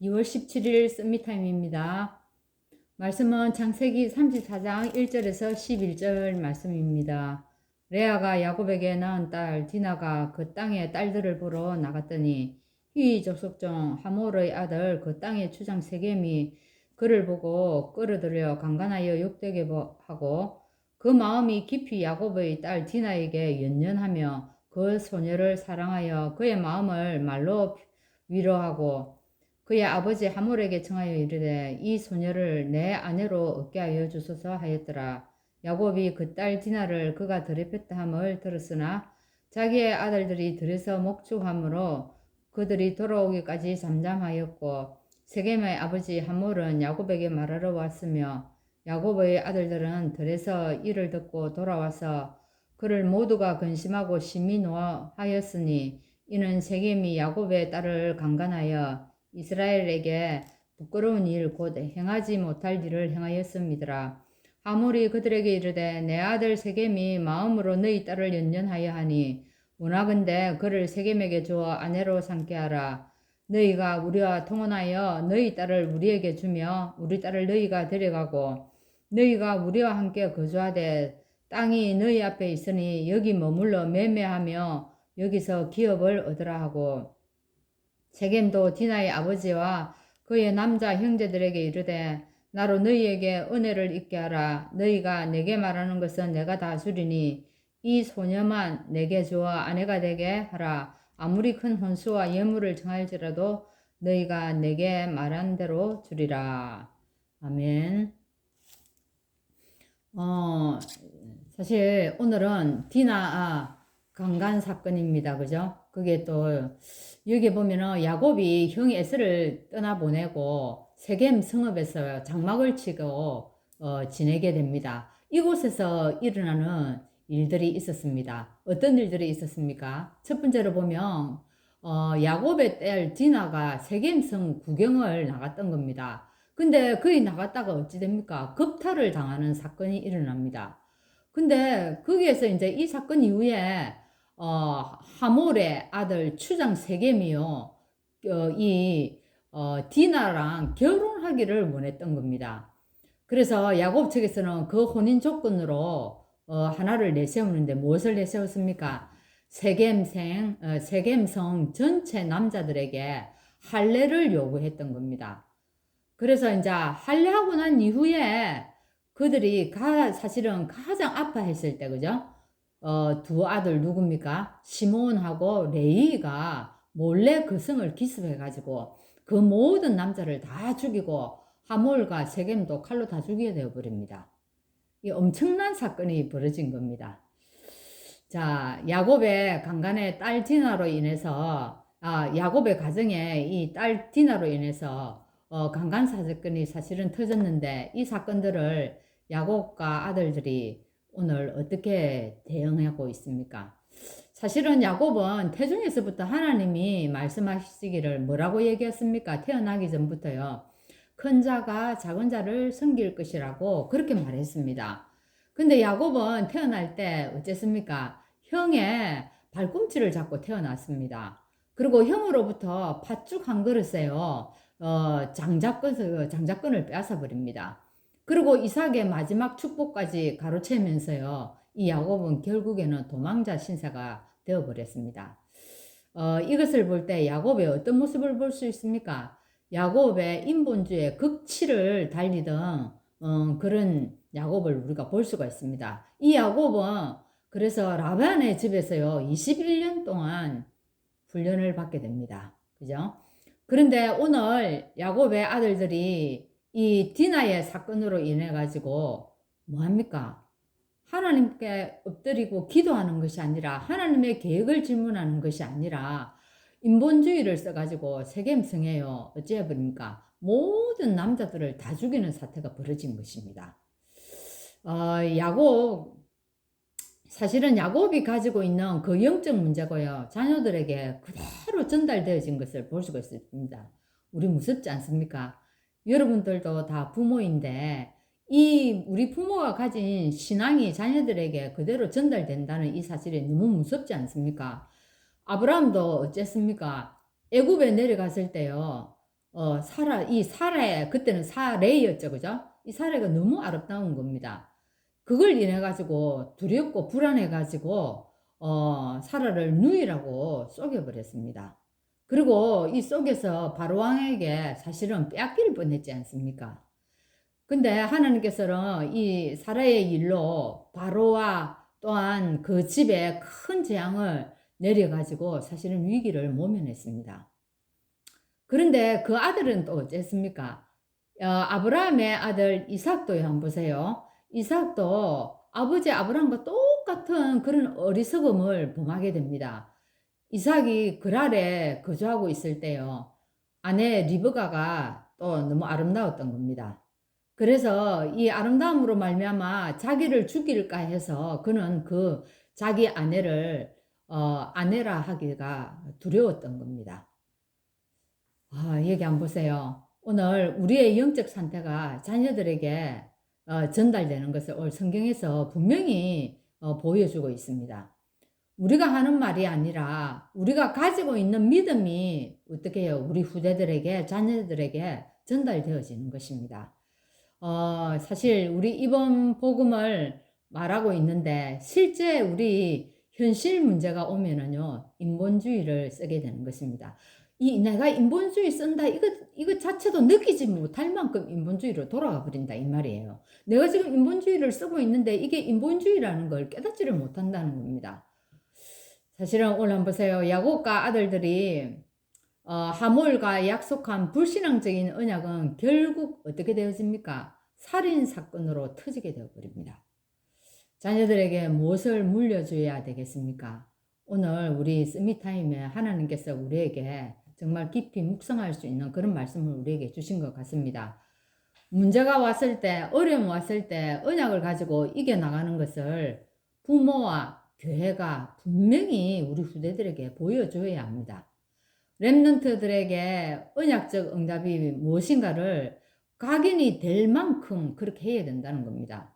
2월 17일 썸미타임입니다. 말씀은 창세기 34장 1절에서 11절 말씀입니다. 레아가 야곱에게 낳은 딸 디나가 그 땅의 딸들을 보러 나갔더니 히위 족속 중 하몰의 아들 그 땅의 추장 세겜이 그를 보고 끌어들여 강간하여 욕되게 하고 그 마음이 깊이 야곱의 딸 디나에게 연연하며 그 소녀를 사랑하여 그의 마음을 말로 위로하고 그의 아버지 하몰에게 청하여 이르되 이 소녀를 내 아내로 얻게 하여 주소서 하였더라. 야곱이 그 딸 디나를 그가 더럽혔다 함을 들었으나 자기의 아들들이 들에서 목축함으로 그들이 돌아오기까지 잠잠하였고 세겜의 아버지 하몰은 야곱에게 말하러 왔으며 야곱의 아들들은 들에서 이를 듣고 돌아와서 그를 모두가 근심하고 심히 노하였으니 이는 세겜이 야곱의 딸을 강간하여 이스라엘에게 부끄러운 일 곧 행하지 못할 일을 행하였음이더라. 하몰이 그들에게 이르되 내 아들 세겜이 마음으로 너희 딸을 연연하여 하니 원하건대 그를 세겜에게 주어 아내로 삼게 하라. 너희가 우리와 통혼하여 너희 딸을 우리에게 주며 우리 딸을 너희가 데려가고 너희가 우리와 함께 거주하되 땅이 너희 앞에 있으니 여기 머물러 매매하며 여기서 기업을 얻으라 하고 세겜도 디나의 아버지와 그의 남자 형제들에게 이르되 나로 너희에게 은혜를 잊게 하라. 너희가 내게 말하는 것은 내가 다 주리니 이 소녀만 내게 주어 아내가 되게 하라. 아무리 큰 혼수와 예물을 정할지라도 너희가 내게 말한 대로 주리라. 아멘. 사실 오늘은 디나 강간 사건입니다. 그죠? 그게 또 여기 보면은 야곱이 형 에서를 떠나보내고 세겜 성읍에서 장막을 치고 지내게 됩니다. 이곳에서 일어나는 일들이 있었습니다. 어떤 일들이 있었습니까? 첫 번째로 보면 야곱의 딸 디나가 세겜 성 구경을 나갔던 겁니다. 근데 그이 나갔다가 어찌 됩니까? 겁탈을 당하는 사건이 일어납니다. 근데 거기에서 이제 이 사건 이후에 하몰의 아들 추장 세겜이요, 디나랑 결혼하기를 원했던 겁니다. 그래서 야곱 측에서는 그 혼인 조건으로 하나를 내세우는데 무엇을 내세웠습니까? 세겜성 전체 남자들에게 할례를 요구했던 겁니다. 그래서 이제 할례하고 난 이후에 그들이 사실은 가장 아파했을 때, 그죠? 두 아들 누굽니까? 시몬하고 레이가 몰래 그 성을 기습해가지고 그 모든 남자를 다 죽이고 하몰과 세겜도 칼로 다 죽이게 되어버립니다. 이 엄청난 사건이 벌어진 겁니다. 자, 야곱의 강간의 딸 디나로 인해서, 야곱의 가정에 이 딸 디나로 인해서 강간 사건이 사실은 터졌는데 이 사건들을 야곱과 아들들이 오늘 어떻게 대응하고 있습니까? 사실은 야곱은 태중에서부터 하나님이 말씀하시기를 뭐라고 얘기했습니까? 태어나기 전부터요. 큰 자가 작은 자를 섬길 것이라고 그렇게 말했습니다. 근데 야곱은 태어날 때 어쨌습니까? 형의 발꿈치를 잡고 태어났습니다. 그리고 형으로부터 팥죽 한 그릇에요. 장자권을 빼앗아 버립니다. 그리고 이삭의 마지막 축복까지 가로채면서요. 이 야곱은 결국에는 도망자 신세가 되어버렸습니다. 이것을 볼 때 야곱의 어떤 모습을 볼 수 있습니까? 야곱의 인본주의 극치를 달리던 그런 야곱을 우리가 볼 수가 있습니다. 이 야곱은 그래서 라반의 집에서요 21년 동안 훈련을 받게 됩니다. 그죠? 그런데 오늘 야곱의 아들들이 이 디나의 사건으로 인해 가지고 뭐합니까? 하나님께 엎드리고 기도하는 것이 아니라 하나님의 계획을 질문하는 것이 아니라 인본주의를 써가지고 세겜성에요 어찌해버립니까? 모든 남자들을 다 죽이는 사태가 벌어진 것입니다. 사실은 야곱이 가지고 있는 그 영적 문제고요. 자녀들에게 그대로 전달되어진 것을 볼 수가 있습니다. 우리 무섭지 않습니까? 여러분들도 다 부모인데 우리 부모가 가진 신앙이 자녀들에게 그대로 전달된다는 이 사실이 너무 무섭지 않습니까? 아브라함도 어쨌습니까? 애굽에 내려갔을 때요. 이 사례, 그때는 사례였죠, 그죠? 이 사례가 너무 아름다운 겁니다. 그걸 인해 가지고 두렵고 불안해 가지고 사라를 누이라고 속여버렸습니다. 그리고 이 속에서 바로왕에게 사실은 빼앗길 뻔했지 않습니까? 근데 하나님께서는 이 사라의 일로 바로와 또한 그 집에 큰 재앙을 내려가지고 사실은 위기를 모면했습니다. 그런데 그 아들은 또 어쨌습니까? 아브라함의 아들 이삭도 한번 보세요. 이삭도 아버지 아브라함과 똑같은 그런 어리석음을 범하게 됩니다. 이삭이 그랄에 거주하고 있을 때요. 아내 리브가가 또 너무 아름다웠던 겁니다. 그래서 이 아름다움으로 말미암아 자기를 죽일까 해서 그는 그 자기 아내를 아내라 하기가 두려웠던 겁니다. 얘기 한번 보세요. 오늘 우리의 영적 상태가 자녀들에게 전달되는 것을 오늘 성경에서 분명히 보여주고 있습니다. 우리가 하는 말이 아니라 우리가 가지고 있는 믿음이 어떻게 해요? 우리 후대들에게, 자녀들에게 전달되어지는 것입니다. 사실 우리 이번 복음을 말하고 있는데 실제 우리 현실 문제가 오면은요, 인본주의를 쓰게 되는 것입니다. 내가 인본주의 쓴다, 이거 자체도 느끼지 못할 만큼 인본주의로 돌아가 버린다, 이 말이에요. 내가 지금 인본주의를 쓰고 있는데 이게 인본주의라는 걸 깨닫지를 못한다는 겁니다. 사실은 오늘 한번 보세요. 야곱과 아들들이 하몰과 약속한 불신앙적인 언약은 결국 어떻게 되어집니까? 살인사건으로 터지게 되어버립니다. 자녀들에게 무엇을 물려줘야 되겠습니까? 오늘 우리 서밋타임에 하나님께서 우리에게 정말 깊이 묵상할 수 있는 그런 말씀을 우리에게 주신 것 같습니다. 문제가 왔을 때, 어려움 왔을 때 언약을 가지고 이겨나가는 것을 부모와 교회가 분명히 우리 후대들에게 보여줘야 합니다. 렘넌트들에게 언약적 응답이 무엇인가를 각인이 될 만큼 그렇게 해야 된다는 겁니다.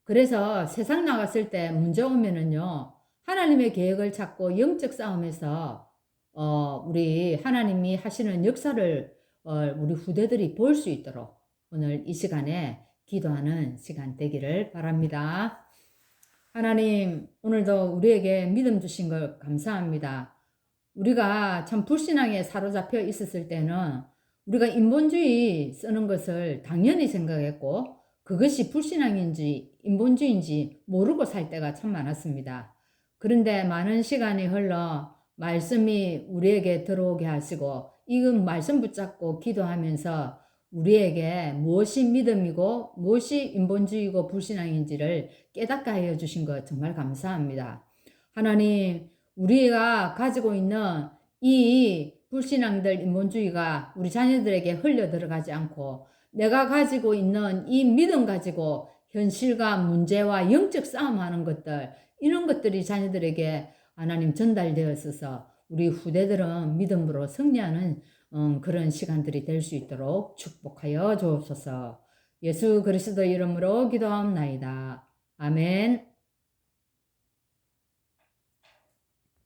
그래서 세상 나갔을 때 문제 오면은요, 하나님의 계획을 찾고 영적 싸움에서 우리 하나님이 하시는 역사를 우리 후대들이 볼 수 있도록 오늘 이 시간에 기도하는 시간 되기를 바랍니다. 하나님, 오늘도 우리에게 믿음 주신 걸 감사합니다. 우리가 참 불신앙에 사로잡혀 있었을 때는 우리가 인본주의 쓰는 것을 당연히 생각했고 그것이 불신앙인지 인본주의인지 모르고 살 때가 참 많았습니다. 그런데 많은 시간이 흘러 말씀이 우리에게 들어오게 하시고 이건 말씀 붙잡고 기도하면서 우리에게 무엇이 믿음이고 무엇이 인본주의고 불신앙인지를 깨닫게 하여 주신 것 정말 감사합니다. 하나님, 우리가 가지고 있는 이 불신앙들 인본주의가 우리 자녀들에게 흘려 들어가지 않고 내가 가지고 있는 이 믿음 가지고 현실과 문제와 영적 싸움하는 것들, 이런 것들이 자녀들에게 하나님 전달되었어서 우리 후대들은 믿음으로 승리하는 그런 시간들이 될 수 있도록 축복하여 주옵소서. 예수 그리스도 이름으로 기도하옵나이다. 아멘.